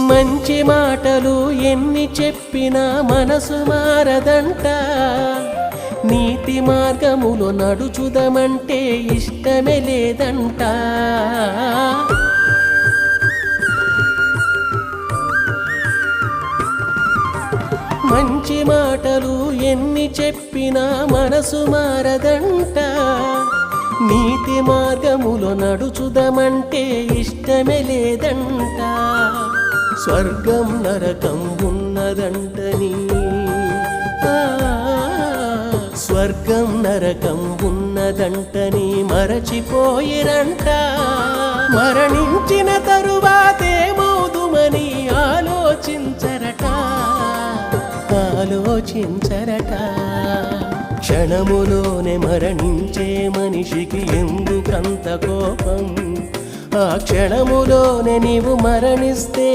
మంచి మాటలు ఎన్ని చెప్పినా మనసు మారదంట, నీతి మార్గములో నడుచుదమంటే ఇష్టమే లేదంట. మంచి మాటలు ఎన్ని చెప్పినా మనసు మారదంట, నీతి మార్గములో నడుచుదమంటే ఇష్టమే లేదంట. స్వర్గం నరకం ఉన్నదంటని, స్వర్గం నరకం ఉన్నదంటని మరచిపోయిరంట. మరణించిన తరువాతేమవుదుమని ఆలోచించరట, ఆలోచించరట. క్షణములోనే మరణించే మనిషికి ఎందుకంత కోపం, ఆ క్షణములోనే నీవు మరణిస్తే